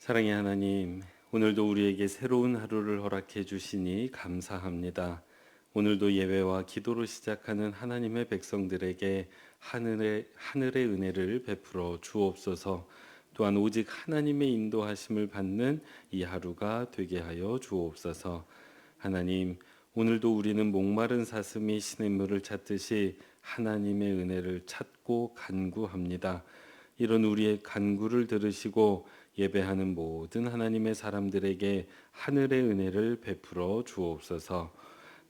사랑의 하나님, 오늘도 우리에게 새로운 하루를 허락해 주시니 감사합니다. 오늘도 예배와 기도로 시작하는 하나님의 백성들에게 하늘의 은혜를 베풀어 주옵소서. 또한 오직 하나님의 인도하심을 받는 이 하루가 되게 하여 주옵소서. 하나님, 오늘도 우리는 목마른 사슴이 시냇물을 찾듯이 하나님의 은혜를 찾고 간구합니다. 이런 우리의 간구를 들으시고 예배하는 모든 하나님의 사람들에게 하늘의 은혜를 베풀어 주옵소서.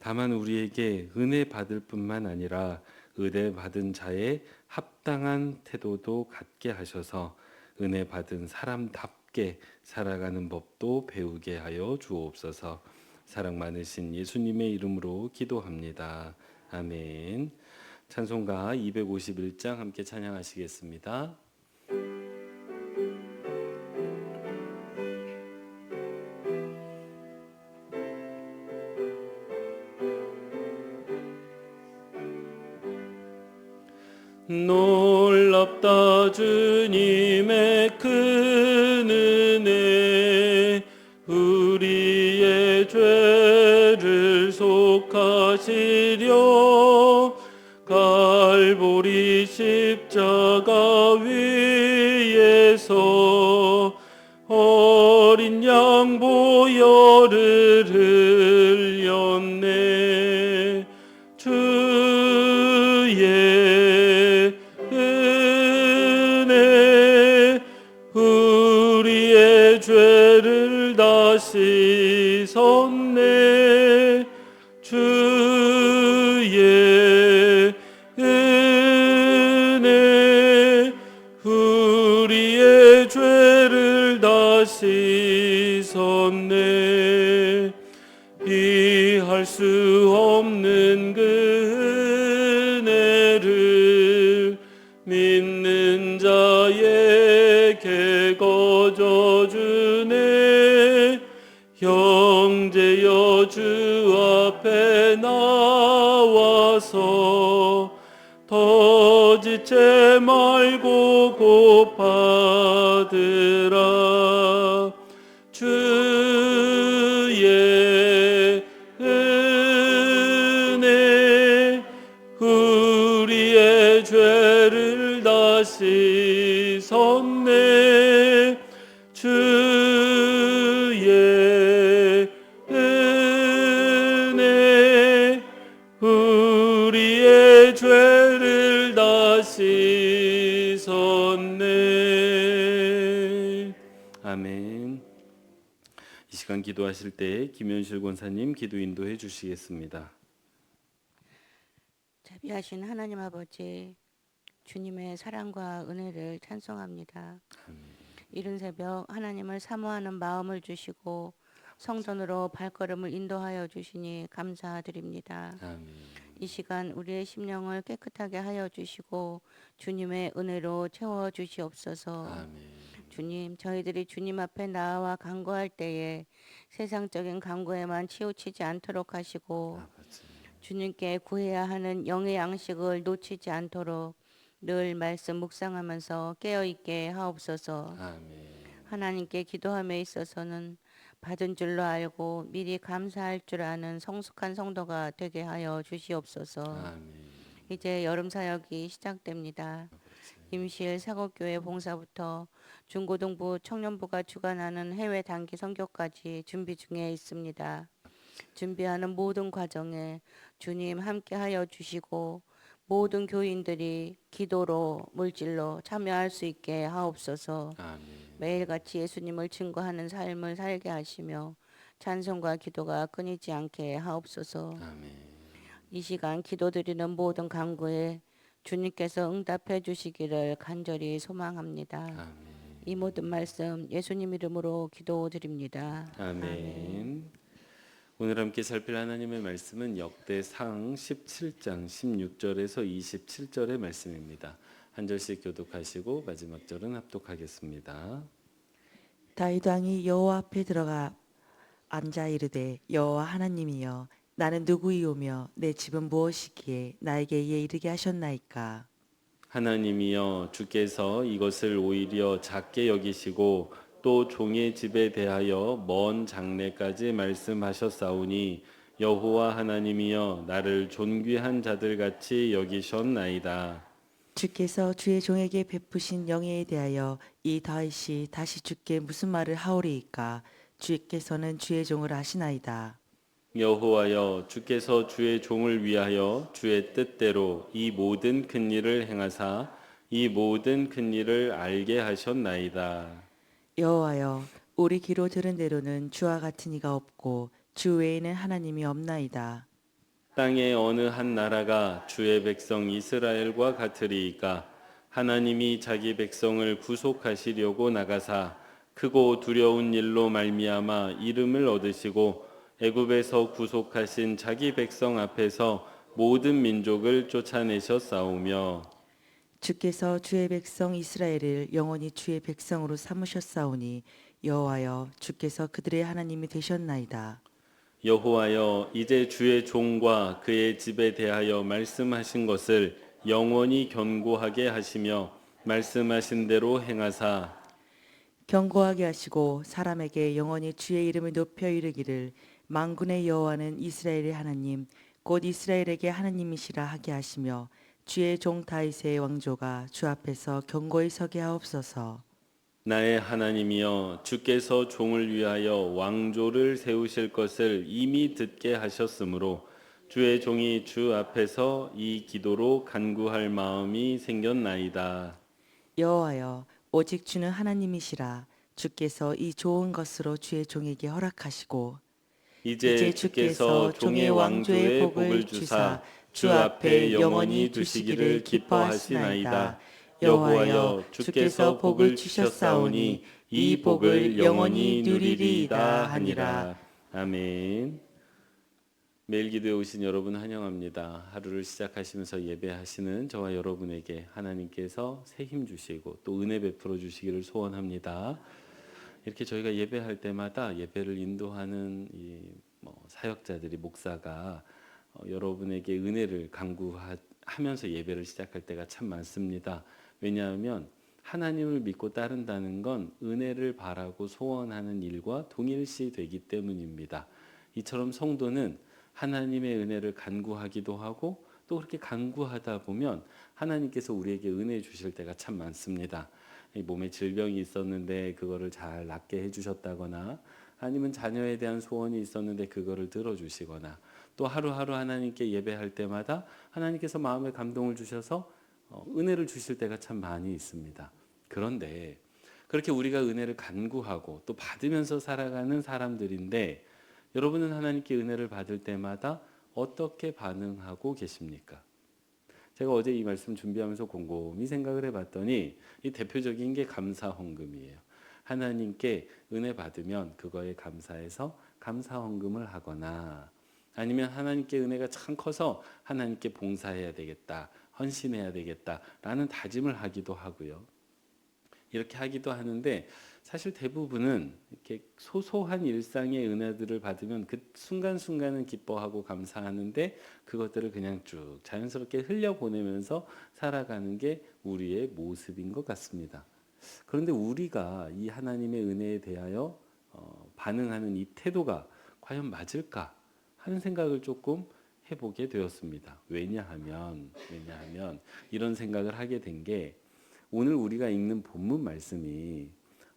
다만 우리에게 은혜 받을 뿐만 아니라 은혜 받은 자의 합당한 태도도 갖게 하셔서 은혜 받은 사람답게 살아가는 법도 배우게 하여 주옵소서. 사랑 많으신 예수님의 이름으로 기도합니다. 아멘. 찬송가 251장 함께 찬양하시겠습니다. 놀랍다 주님의 큰 은혜, 우리의 죄를 속하시려 갈보리 십자가 위에서 어린 양 보혈을 흘렸네. 주의 은혜 우리의 죄를 다 씻었네. 주의 은혜 우리의 죄를 다 씻었네. 이해할 수 없는 그 은혜를 믿는 자에게 거저주네. 형제여 주 앞에 나와서 더 지체 말고 곧 받으라. 주의 은혜 우리의 죄를 다 씻었네. 주의 은혜 우리의 죄를 다 씻었네. 아멘. 이 시간 기도하실 때 김현실 권사님 기도 인도해 주시겠습니다. 자비하신 하나님 아버지, 주님의 사랑과 은혜를 찬송합니다. 이른 새벽 하나님을 사모하는 마음을 주시고 성전으로 발걸음을 인도하여 주시니 감사드립니다. 아멘. 이 시간 우리의 심령을 깨끗하게 하여 주시고 주님의 은혜로 채워 주시옵소서. 아멘. 주님, 저희들이 주님 앞에 나와 간구할 때에 세상적인 간구에만 치우치지 않도록 하시고 아버지. 주님께 구해야 하는 영의 양식을 놓치지 않도록 늘 말씀 묵상하면서 깨어있게 하옵소서. 아멘. 하나님께 기도함에 있어서는 받은 줄로 알고 미리 감사할 줄 아는 성숙한 성도가 되게 하여 주시옵소서. 아멘. 이제 여름 사역이 시작됩니다. 임실 사곡교회 봉사부터 중고등부 청년부가 주관하는 해외 단기 선교까지 준비 중에 있습니다. 준비하는 모든 과정에 주님 함께하여 주시고 모든 교인들이 기도로 물질로 참여할 수 있게 하옵소서. 아멘. 매일같이 예수님을 증거하는 삶을 살게 하시며 찬송과 기도가 끊이지 않게 하옵소서. 아멘. 이 시간 기도드리는 모든 간구에 주님께서 응답해 주시기를 간절히 소망합니다. 아멘. 이 모든 말씀 예수님 이름으로 기도드립니다. 아멘. 오늘 함께 살필 하나님의 말씀은 역대상 17장 16절에서 27절의 말씀입니다. 한 절씩 교독하시고 마지막 절은 합독하겠습니다. 다윗 왕이 여호와 앞에 들어가 앉아 이르되 여호와 하나님이여 나는 누구이오며 내 집은 무엇이기에 나에게 이에 이르게 하셨나이까. 하나님이여 주께서 이것을 오히려 작게 여기시고 또 종의 집에 대하여 먼 장래까지 말씀하셨사오니 여호와 하나님이여 나를 존귀한 자들 같이 여기셨나이다. 주께서 주의 종에게 베푸신 영예에 대하여 이 다윗이 다시 주께 무슨 말을 하오리이까? 주께서는 주의 종을 아시나이다. 여호와여 주께서 주의 종을 위하여 주의 뜻대로 이 모든 큰 일을 행하사 이 모든 큰 일을 알게 하셨나이다. 여호와여 우리 귀로 들은 대로는 주와 같은 이가 없고 주 외에는 하나님이 없나이다. 땅의 어느 한 나라가 주의 백성 이스라엘과 같으리이까? 하나님이 자기 백성을 구속하시려고 나가사 크고 두려운 일로 말미암아 이름을 얻으시고 애굽에서 구속하신 자기 백성 앞에서 모든 민족을 쫓아내셨사오며 주께서 주의 백성 이스라엘을 영원히 주의 백성으로 삼으셨사오니 여호와여 주께서 그들의 하나님이 되셨나이다. 여호와여 이제 주의 종과 그의 집에 대하여 말씀하신 것을 영원히 견고하게 하시며 말씀하신 대로 행하사 견고하게 하시고 사람에게 영원히 주의 이름을 높여 이르기를 만군의 여호와는 이스라엘의 하나님 곧 이스라엘에게 하나님이시라 하게 하시며 주의 종 다윗의 왕조가 주 앞에서 견고히 서게 하옵소서. 나의 하나님이여 주께서 종을 위하여 왕조를 세우실 것을 이미 듣게 하셨으므로 주의 종이 주 앞에서 이 기도로 간구할 마음이 생겼나이다. 여호와여 오직 주는 하나님이시라. 주께서 이 좋은 것으로 주의 종에게 허락하시고 이제 주께서 종의 왕조의 복을 주사 주 앞에 영원히 두시기를 기뻐하시나이다. 여호와여 주께서 복을 주셨사오니 이 복을 영원히 누리리이다 하니라. 아멘. 매일 기도에 오신 여러분 환영합니다. 하루를 시작하시면서 예배하시는 저와 여러분에게 하나님께서 새 힘 주시고 또 은혜 베풀어 주시기를 소원합니다. 이렇게 저희가 예배할 때마다 예배를 인도하는 사역자들이 목사가 여러분에게 은혜를 간구하면서 예배를 시작할 때가 참 많습니다. 왜냐하면 하나님을 믿고 따른다는 건 은혜를 바라고 소원하는 일과 동일시 되기 때문입니다. 이처럼 성도는 하나님의 은혜를 간구하기도 하고 또 그렇게 간구하다 보면 하나님께서 우리에게 은혜 주실 때가 참 많습니다. 몸에 질병이 있었는데 그거를 잘 낫게 해주셨다거나 아니면 자녀에 대한 소원이 있었는데 그거를 들어주시거나 또 하루하루 하나님께 예배할 때마다 하나님께서 마음에 감동을 주셔서 은혜를 주실 때가 참 많이 있습니다. 그런데 그렇게 우리가 은혜를 간구하고 또 받으면서 살아가는 사람들인데 여러분은 하나님께 은혜를 받을 때마다 어떻게 반응하고 계십니까? 제가 어제 이 말씀 준비하면서 곰곰이 생각을 해봤더니 이 대표적인 게 감사 헌금이에요. 하나님께 은혜 받으면 그거에 감사해서 감사 헌금을 하거나 아니면 하나님께 은혜가 참 커서 하나님께 봉사해야 되겠다, 헌신해야 되겠다라는 다짐을 하기도 하고요. 이렇게 하기도 하는데 사실 대부분은 이렇게 소소한 일상의 은혜들을 받으면 그 순간순간은 기뻐하고 감사하는데 그것들을 그냥 쭉 자연스럽게 흘려보내면서 살아가는 게 우리의 모습인 것 같습니다. 그런데 우리가 이 하나님의 은혜에 대하여 반응하는 이 태도가 과연 맞을까 하는 생각을 조금 해보게 되었습니다. 왜냐하면 이런 생각을 하게 된 게 오늘 우리가 읽는 본문 말씀이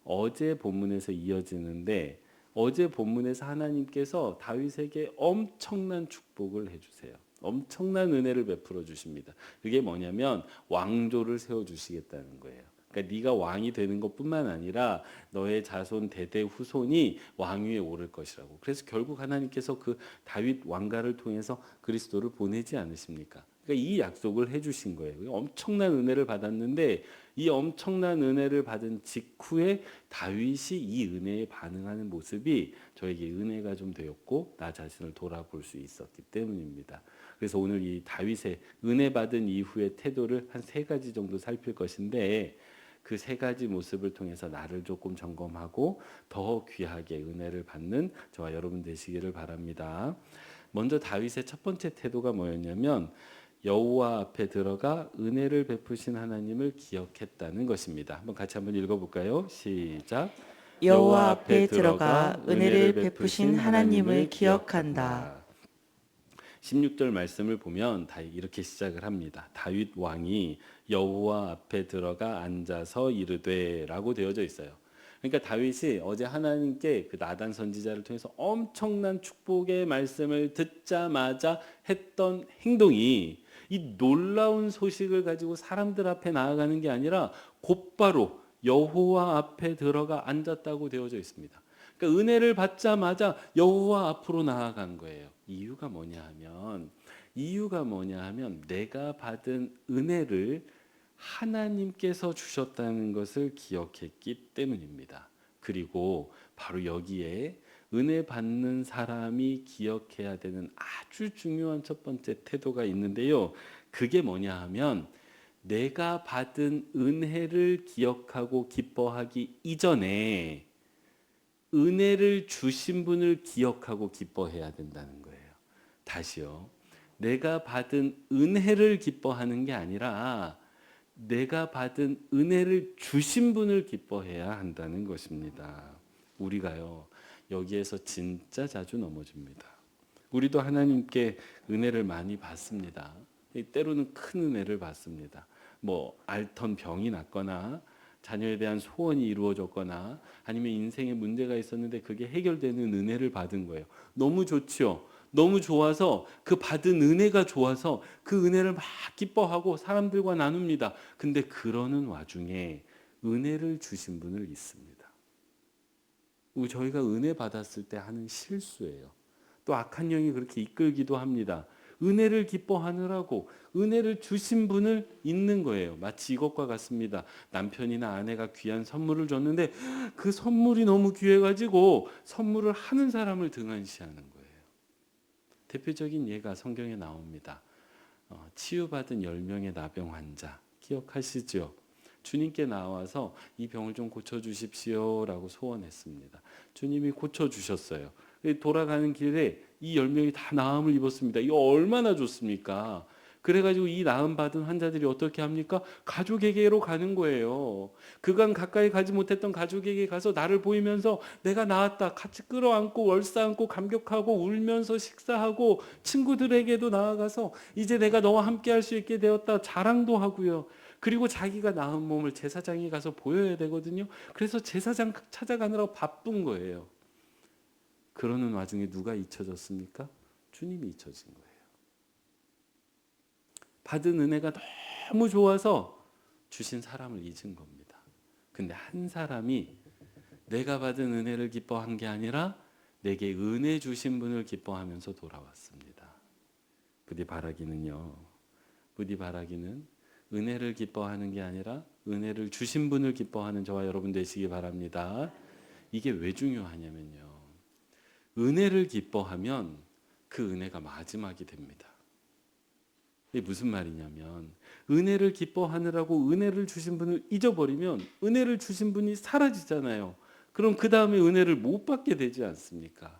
어제 본문에서 이어지는데 어제 본문에서 하나님께서 다윗에게 엄청난 축복을 해주세요. 엄청난 은혜를 베풀어 주십니다. 그게 뭐냐면 왕조를 세워주시겠다는 거예요. 그러니까 네가 왕이 되는 것뿐만 아니라 너의 자손 대대 후손이 왕위에 오를 것이라고. 그래서 결국 하나님께서 그 다윗 왕가를 통해서 그리스도를 보내지 않으십니까? 그러니까 이 약속을 해주신 거예요. 엄청난 은혜를 받았는데 이 엄청난 은혜를 받은 직후에 다윗이 이 은혜에 반응하는 모습이 저에게 은혜가 좀 되었고 나 자신을 돌아볼 수 있었기 때문입니다. 그래서 오늘 이 다윗의 은혜 받은 이후의 태도를 한 3가지 정도 살필 것인데 그 3가지 모습을 통해서 나를 조금 점검하고 더 귀하게 은혜를 받는 저와 여러분 되시기를 바랍니다. 먼저 다윗의 첫 번째 태도가 뭐였냐면 여호와 앞에 들어가 은혜를 베푸신 하나님을 기억했다는 것입니다. 같이 한번 읽어볼까요? 시작. 여호와 앞에 들어가 은혜를 베푸신 하나님을 기억한다. 16절 말씀을 보면 다 이렇게 시작을 합니다. 다윗 왕이 여호와 앞에 들어가 앉아서 이르되라고 되어져 있어요. 그러니까 다윗이 어제 하나님께 그 나단 선지자를 통해서 엄청난 축복의 말씀을 듣자마자 했던 행동이 이 놀라운 소식을 가지고 사람들 앞에 나아가는 게 아니라 곧바로 여호와 앞에 들어가 앉았다고 되어져 있습니다. 그러니까 은혜를 받자마자 여호와 앞으로 나아간 거예요. 이유가 뭐냐 하면 내가 받은 은혜를 하나님께서 주셨다는 것을 기억했기 때문입니다. 그리고 바로 여기에 은혜 받는 사람이 기억해야 되는 아주 중요한 첫 번째 태도가 있는데요. 그게 뭐냐 하면 내가 받은 은혜를 기억하고 기뻐하기 이전에 은혜를 주신 분을 기억하고 기뻐해야 된다는 거예요. 다시요. 내가 받은 은혜를 기뻐하는 게 아니라 내가 받은 은혜를 주신 분을 기뻐해야 한다는 것입니다. 우리가요, 여기에서 진짜 자주 넘어집니다. 우리도 하나님께 은혜를 많이 받습니다. 때로는 큰 은혜를 받습니다. 뭐 앓던 병이 낫거나 자녀에 대한 소원이 이루어졌거나 아니면 인생에 문제가 있었는데 그게 해결되는 은혜를 받은 거예요. 너무 좋지요. 너무 좋아서 그 받은 은혜가 좋아서 그 은혜를 막 기뻐하고 사람들과 나눕니다. 근데 그러는 와중에 은혜를 주신 분을 잊습니다. 저희가 은혜 받았을 때 하는 실수예요. 또 악한 영이 그렇게 이끌기도 합니다. 은혜를 기뻐하느라고 은혜를 주신 분을 잊는 거예요. 마치 이것과 같습니다. 남편이나 아내가 귀한 선물을 줬는데 그 선물이 너무 귀해가지고 선물을 하는 사람을 등한시하는 거예요. 대표적인 예가 성경에 나옵니다. 치유받은 10명의 나병 환자 기억하시죠? 주님께 나와서 이 병을 좀 고쳐주십시오라고 소원했습니다. 주님이 고쳐주셨어요. 돌아가는 길에 이 10명이 다 나음을 입었습니다. 이거 얼마나 좋습니까? 그래가지고 이 나음 받은 환자들이 어떻게 합니까? 가족에게로 가는 거예요. 그간 가까이 가지 못했던 가족에게 가서 나를 보이면서 내가 나았다 같이 끌어안고 월사안고 감격하고 울면서 식사하고 친구들에게도 나아가서 이제 내가 너와 함께 할 수 있게 되었다 자랑도 하고요. 그리고 자기가 나은 몸을 제사장에 가서 보여야 되거든요. 그래서 제사장 찾아가느라고 바쁜 거예요. 그러는 와중에 누가 잊혀졌습니까? 주님이 잊혀진 거예요. 받은 은혜가 너무 좋아서 주신 사람을 잊은 겁니다. 근데 한 사람이 내가 받은 은혜를 기뻐한 게 아니라 내게 은혜 주신 분을 기뻐하면서 돌아왔습니다. 부디 바라기는 은혜를 기뻐하는 게 아니라 은혜를 주신 분을 기뻐하는 저와 여러분 되시기 바랍니다. 이게 왜 중요하냐면요. 은혜를 기뻐하면 그 은혜가 마지막이 됩니다. 이게 무슨 말이냐면 은혜를 기뻐하느라고 은혜를 주신 분을 잊어버리면 은혜를 주신 분이 사라지잖아요. 그럼 그 다음에 은혜를 못 받게 되지 않습니까?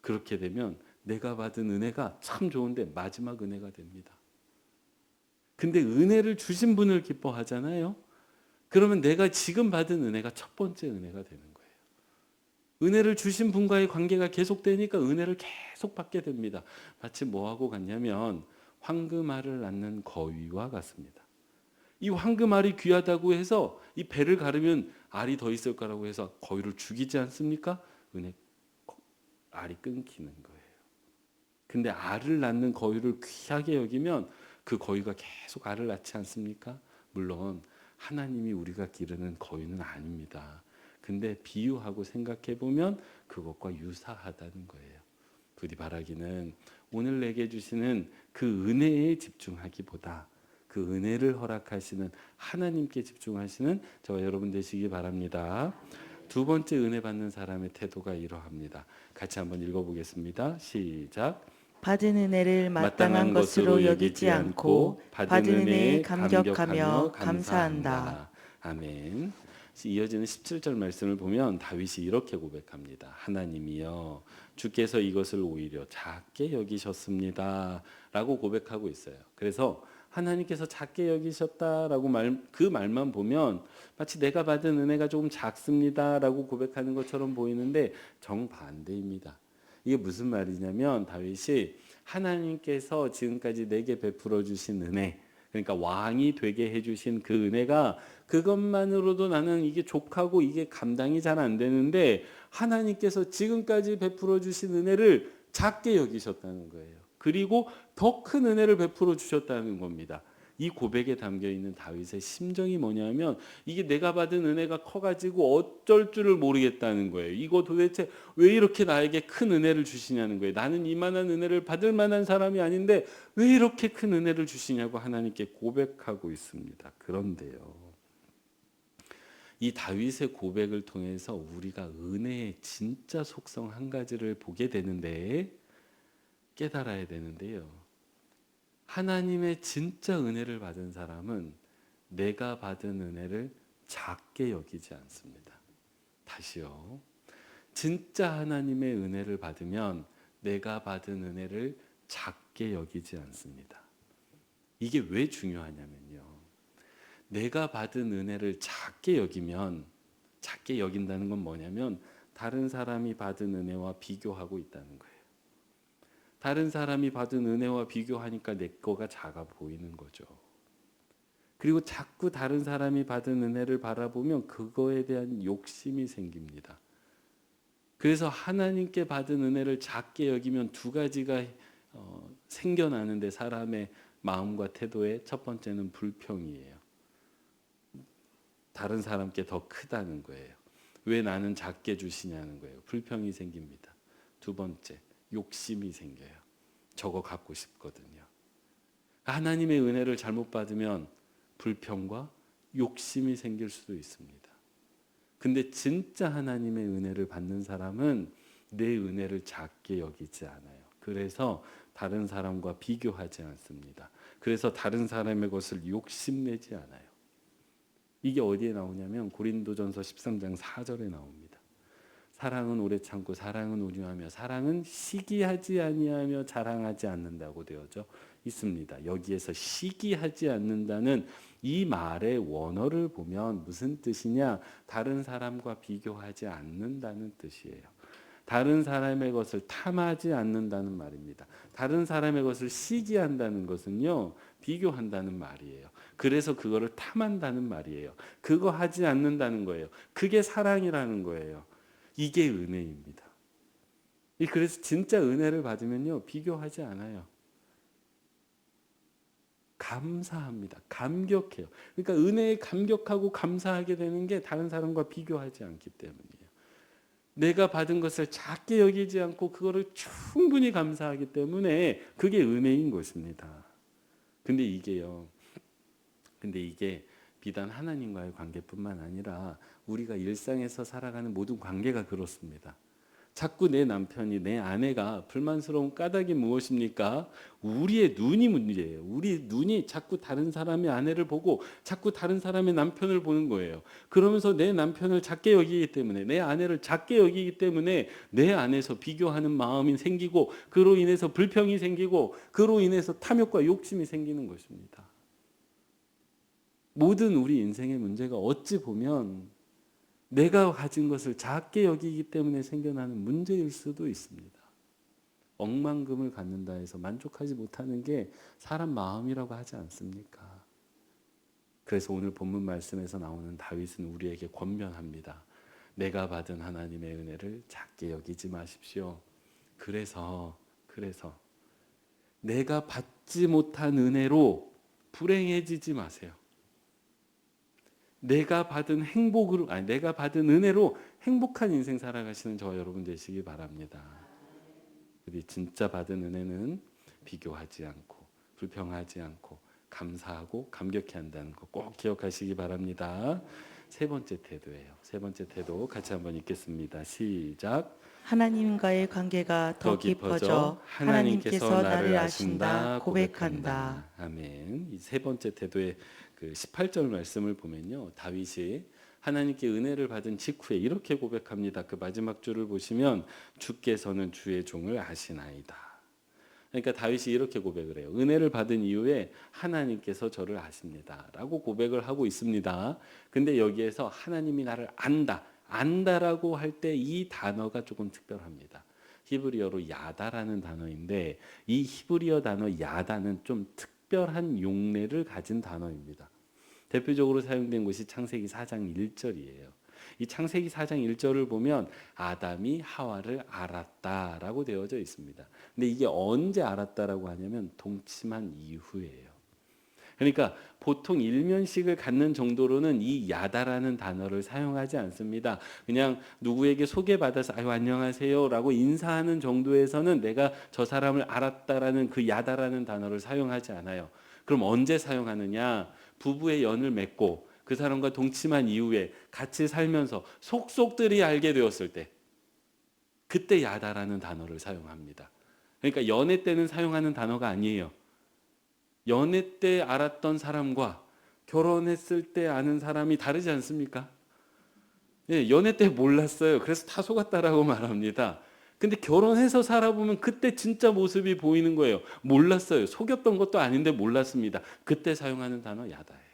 그렇게 되면 내가 받은 은혜가 참 좋은데 마지막 은혜가 됩니다. 근데 은혜를 주신 분을 기뻐하잖아요. 그러면 내가 지금 받은 은혜가 첫 번째 은혜가 되는 거예요. 은혜를 주신 분과의 관계가 계속되니까 은혜를 계속 받게 됩니다. 마치 뭐하고 같냐면 황금알을 낳는 거위와 같습니다. 이 황금알이 귀하다고 해서 이 배를 가르면 알이 더 있을 거라고 해서 거위를 죽이지 않습니까? 알이 끊기는 거예요. 근데 알을 낳는 거위를 귀하게 여기면 그 거위가 계속 알을 낳지 않습니까? 물론 하나님이 우리가 기르는 거위는 아닙니다. 근데 비유하고 생각해 보면 그것과 유사하다는 거예요. 부디 바라기는 오늘 내게 주시는 그 은혜에 집중하기보다 그 은혜를 허락하시는 하나님께 집중하시는 저와 여러분 되시기 바랍니다. 두 번째 은혜 받는 사람의 태도가 이러합니다. 같이 한번 읽어보겠습니다. 시작. 받은 은혜를 마땅한 것으로 여기지 않고 받은 은혜에 감격하며 감사한다. 아멘. 이어지는 17절 말씀을 보면 다윗이 이렇게 고백합니다. 하나님이여 주께서 이것을 오히려 작게 여기셨습니다 라고 고백하고 있어요. 그래서 하나님께서 작게 여기셨다라고 그 말만 보면 마치 내가 받은 은혜가 조금 작습니다라고 고백하는 것처럼 보이는데 정반대입니다. 이게 무슨 말이냐면 다윗이 하나님께서 지금까지 내게 베풀어 주신 은혜, 그러니까 왕이 되게 해주신 그 은혜가 그것만으로도 나는 이게 족하고 이게 감당이 잘 안 되는데 하나님께서 지금까지 베풀어 주신 은혜를 작게 여기셨다는 거예요. 그리고 더 큰 은혜를 베풀어 주셨다는 겁니다. 이 고백에 담겨 있는 다윗의 심정이 뭐냐면 이게 내가 받은 은혜가 커가지고 어쩔 줄을 모르겠다는 거예요. 이거 도대체 왜 이렇게 나에게 큰 은혜를 주시냐는 거예요. 나는 이만한 은혜를 받을 만한 사람이 아닌데 왜 이렇게 큰 은혜를 주시냐고 하나님께 고백하고 있습니다. 그런데요, 이 다윗의 고백을 통해서 우리가 은혜의 진짜 속성 한 가지를 보게 되는데 깨달아야 되는데요. 하나님의 진짜 은혜를 받은 사람은 내가 받은 은혜를 작게 여기지 않습니다. 다시요. 진짜 하나님의 은혜를 받으면 내가 받은 은혜를 작게 여기지 않습니다. 이게 왜 중요하냐면요. 내가 받은 은혜를 작게 여기면, 작게 여긴다는 건 뭐냐면 다른 사람이 받은 은혜와 비교하고 있다는 거예요. 다른 사람이 받은 은혜와 비교하니까 내 거가 작아 보이는 거죠. 그리고 자꾸 다른 사람이 받은 은혜를 바라보면 그거에 대한 욕심이 생깁니다. 그래서 하나님께 받은 은혜를 작게 여기면 두 가지가 생겨나는데 사람의 마음과 태도에 첫 번째는 불평이에요. 다른 사람께 더 크다는 거예요. 왜 나는 작게 주시냐는 거예요. 불평이 생깁니다. 두 번째, 욕심이 생겨요. 저거 갖고 싶거든요. 하나님의 은혜를 잘못 받으면 불평과 욕심이 생길 수도 있습니다. 근데 진짜 하나님의 은혜를 받는 사람은 내 은혜를 작게 여기지 않아요. 그래서 다른 사람과 비교하지 않습니다. 그래서 다른 사람의 것을 욕심내지 않아요. 이게 어디에 나오냐면 고린도전서 13장 4절에 나옵니다. 사랑은 오래 참고 사랑은 온유하며 사랑은 시기하지 아니하며 자랑하지 않는다고 되어져 있습니다. 여기에서 시기하지 않는다는 이 말의 원어를 보면 무슨 뜻이냐? 다른 사람과 비교하지 않는다는 뜻이에요. 다른 사람의 것을 탐하지 않는다는 말입니다. 다른 사람의 것을 시기한다는 것은요, 비교한다는 말이에요. 그래서 그거를 탐한다는 말이에요. 그거 하지 않는다는 거예요. 그게 사랑이라는 거예요. 이게 은혜입니다. 그래서 진짜 은혜를 받으면요, 비교하지 않아요. 감사합니다. 감격해요. 그러니까 은혜에 감격하고 감사하게 되는 게 다른 사람과 비교하지 않기 때문이에요. 내가 받은 것을 작게 여기지 않고 그거를 충분히 감사하기 때문에 그게 은혜인 것입니다. 근데 이게 비단 하나님과의 관계뿐만 아니라 우리가 일상에서 살아가는 모든 관계가 그렇습니다. 자꾸 내 남편이, 내 아내가 불만스러운 까닭이 무엇입니까? 우리의 눈이 문제예요. 우리 눈이 자꾸 다른 사람의 아내를 보고 자꾸 다른 사람의 남편을 보는 거예요. 그러면서 내 남편을 작게 여기기 때문에, 내 아내를 작게 여기기 때문에 내 안에서 비교하는 마음이 생기고 그로 인해서 불평이 생기고 그로 인해서 탐욕과 욕심이 생기는 것입니다. 모든 우리 인생의 문제가 어찌 보면 내가 가진 것을 작게 여기기 때문에 생겨나는 문제일 수도 있습니다. 억만금을 갖는다 해서 만족하지 못하는 게 사람 마음이라고 하지 않습니까? 그래서 오늘 본문 말씀에서 나오는 다윗은 우리에게 권면합니다. 내가 받은 하나님의 은혜를 작게 여기지 마십시오. 그래서 내가 받지 못한 은혜로 불행해지지 마세요. 내가 받은 은혜로 행복한 인생 살아가시는 저와 여러분 되시기 바랍니다. 우리 진짜 받은 은혜는 비교하지 않고 불평하지 않고 감사하고 감격해 한다는 거 꼭 기억하시기 바랍니다. 세 번째 태도예요. 세 번째 태도 같이 한번 읽겠습니다. 시작. 하나님과의 관계가 더 깊어져 하나님께서 나를 아신다 고백한다. 아멘. 이 세 번째 태도의 그 18절 말씀을 보면요, 다윗이 하나님께 은혜를 받은 직후에 이렇게 고백합니다. 그 마지막 줄을 보시면 주께서는 주의 종을 아시나이다. 그러니까 다윗이 이렇게 고백을 해요. 은혜를 받은 이후에 하나님께서 저를 아십니다 라고 고백을 하고 있습니다. 근데 여기에서 하나님이 나를 안다라고 할 때 이 단어가 조금 특별합니다. 히브리어로 야다라는 단어인데 이 히브리어 단어 야다는 좀 특별한 용례를 가진 단어입니다. 대표적으로 사용된 것이 창세기 4장 1절이에요. 이 창세기 4장 1절을 보면 아담이 하와를 알았다라고 되어져 있습니다. 근데 이게 언제 알았다라고 하냐면 동침한 이후예요. 그러니까 보통 일면식을 갖는 정도로는 이 야다라는 단어를 사용하지 않습니다. 그냥 누구에게 소개받아서 아유 안녕하세요 라고 인사하는 정도에서는 내가 저 사람을 알았다라는 그 야다라는 단어를 사용하지 않아요. 그럼 언제 사용하느냐? 부부의 연을 맺고 그 사람과 동침한 이후에 같이 살면서 속속들이 알게 되었을 때 그때 야다라는 단어를 사용합니다. 그러니까 연애 때는 사용하는 단어가 아니에요. 연애 때 알았던 사람과 결혼했을 때 아는 사람이 다르지 않습니까? 예, 연애 때 몰랐어요. 그래서 다 속았다라고 말합니다. 근데 결혼해서 살아보면 그때 진짜 모습이 보이는 거예요. 몰랐어요. 속였던 것도 아닌데 몰랐습니다. 그때 사용하는 단어 야다예요.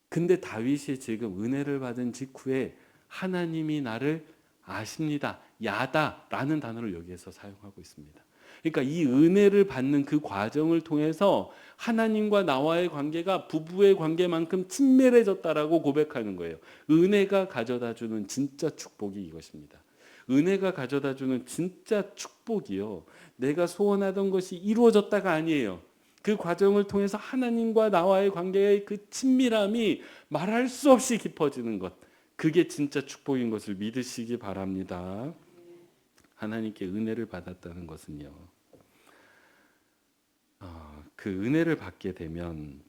근데 다윗이 지금 은혜를 받은 직후에 하나님이 나를 아십니다. 야다라는 단어를 여기에서 사용하고 있습니다. 그러니까 이 은혜를 받는 그 과정을 통해서 하나님과 나와의 관계가 부부의 관계만큼 친밀해졌다라고 고백하는 거예요. 은혜가 가져다주는 진짜 축복이 이것입니다. 은혜가 가져다주는 진짜 축복이요. 내가 소원하던 것이 이루어졌다가 아니에요. 그 과정을 통해서 하나님과 나와의 관계의 그 친밀함이 말할 수 없이 깊어지는 것. 그게 진짜 축복인 것을 믿으시기 바랍니다. 하나님께 은혜를 받았다는 것은요. 그 은혜를 받게 되면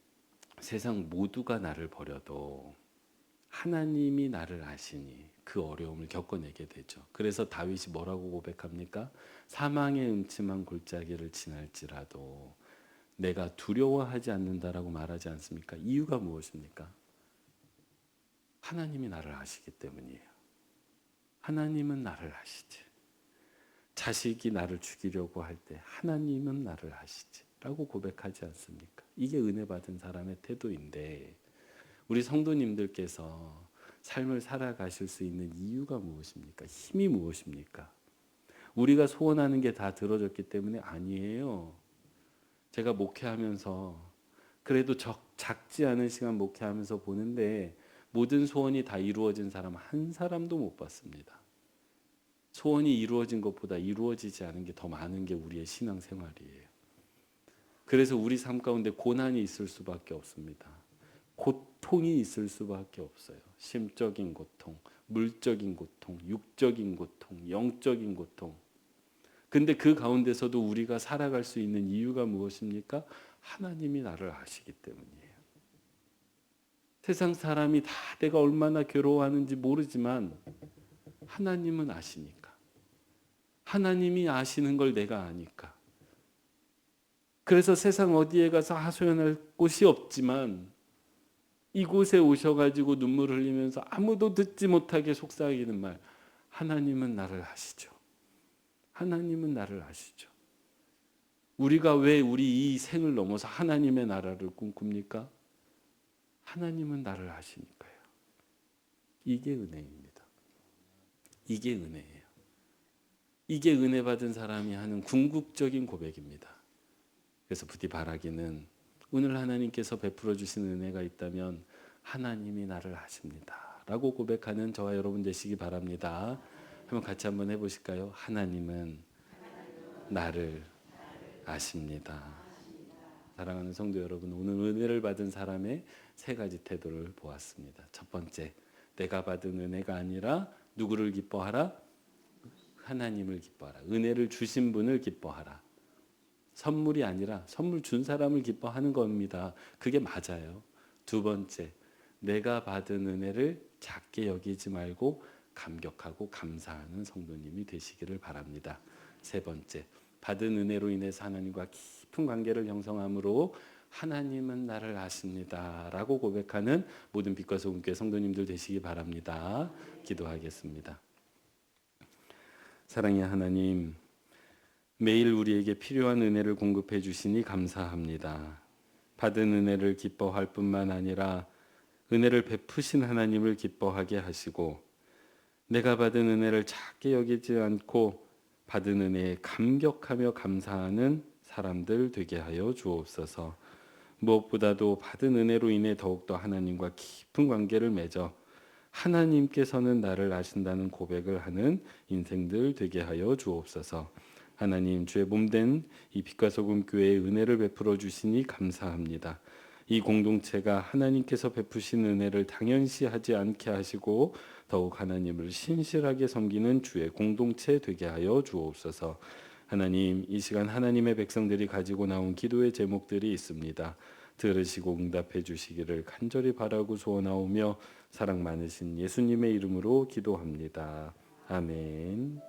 세상 모두가 나를 버려도 하나님이 나를 아시니 그 어려움을 겪어내게 되죠. 그래서 다윗이 뭐라고 고백합니까? 사망의 음침한 골짜기를 지날지라도 내가 두려워하지 않는다라고 말하지 않습니까? 이유가 무엇입니까? 하나님이 나를 아시기 때문이에요. 하나님은 나를 아시지. 자식이 나를 죽이려고 할 때 하나님은 나를 아시지 라고 고백하지 않습니까? 이게 은혜 받은 사람의 태도인데 우리 성도님들께서 삶을 살아가실 수 있는 이유가 무엇입니까? 힘이 무엇입니까? 우리가 소원하는 게 다 들어졌기 때문에 아니에요. 제가 목회하면서 그래도 작지 않은 시간 목회하면서 보는데 모든 소원이 다 이루어진 사람 한 사람도 못 봤습니다. 소원이 이루어진 것보다 이루어지지 않은 게 더 많은 게 우리의 신앙생활이에요. 그래서 우리 삶 가운데 고난이 있을 수밖에 없습니다. 고통이 있을 수밖에 없어요. 심적인 고통, 물적인 고통, 육적인 고통, 영적인 고통. 근데 그 가운데서도 우리가 살아갈 수 있는 이유가 무엇입니까? 하나님이 나를 아시기 때문이에요. 세상 사람이 다 내가 얼마나 괴로워하는지 모르지만 하나님은 아시니까. 하나님이 아시는 걸 내가 아니까. 그래서 세상 어디에 가서 하소연할 곳이 없지만 이곳에 오셔가지고 눈물 흘리면서 아무도 듣지 못하게 속삭이는 말, 하나님은 나를 아시죠. 하나님은 나를 아시죠. 우리가 왜 우리 이 생을 넘어서 하나님의 나라를 꿈꿉니까? 하나님은 나를 아시니까요. 이게 은혜입니다. 이게 은혜예요. 이게 은혜 받은 사람이 하는 궁극적인 고백입니다. 그래서 부디 바라기는 오늘 하나님께서 베풀어 주신 은혜가 있다면 하나님이 나를 아십니다 라고 고백하는 저와 여러분 되시기 바랍니다. 한번 같이 한번 해보실까요? 하나님은 나를 아십니다. 사랑하는 성도 여러분, 오늘 은혜를 받은 사람의 세 가지 태도를 보았습니다. 첫 번째, 내가 받은 은혜가 아니라 누구를 기뻐하라? 하나님을 기뻐하라. 은혜를 주신 분을 기뻐하라. 선물이 아니라 선물 준 사람을 기뻐하는 겁니다. 그게 맞아요. 두 번째, 내가 받은 은혜를 작게 여기지 말고 감격하고 감사하는 성도님이 되시기를 바랍니다. 세 번째, 받은 은혜로 인해서 하나님과 깊은 관계를 형성함으로 하나님은 나를 아십니다 라고 고백하는 모든 빛과 소금교회 성도님들 되시기 바랍니다. 기도하겠습니다. 사랑의 하나님, 매일 우리에게 필요한 은혜를 공급해 주시니 감사합니다. 받은 은혜를 기뻐할 뿐만 아니라 은혜를 베푸신 하나님을 기뻐하게 하시고, 내가 받은 은혜를 작게 여기지 않고 받은 은혜에 감격하며 감사하는 사람들 되게 하여 주옵소서. 무엇보다도 받은 은혜로 인해 더욱더 하나님과 깊은 관계를 맺어 하나님께서는 나를 아신다는 고백을 하는 인생들 되게 하여 주옵소서. 하나님, 주의 몸된 이 빛과 소금 교회에 은혜를 베풀어 주시니 감사합니다. 이 공동체가 하나님께서 베푸신 은혜를 당연시하지 않게 하시고 더욱 하나님을 신실하게 섬기는 주의 공동체 되게 하여 주옵소서. 하나님, 이 시간 하나님의 백성들이 가지고 나온 기도의 제목들이 있습니다. 들으시고 응답해 주시기를 간절히 바라고 소원하오며 사랑 많으신 예수님의 이름으로 기도합니다. 아멘.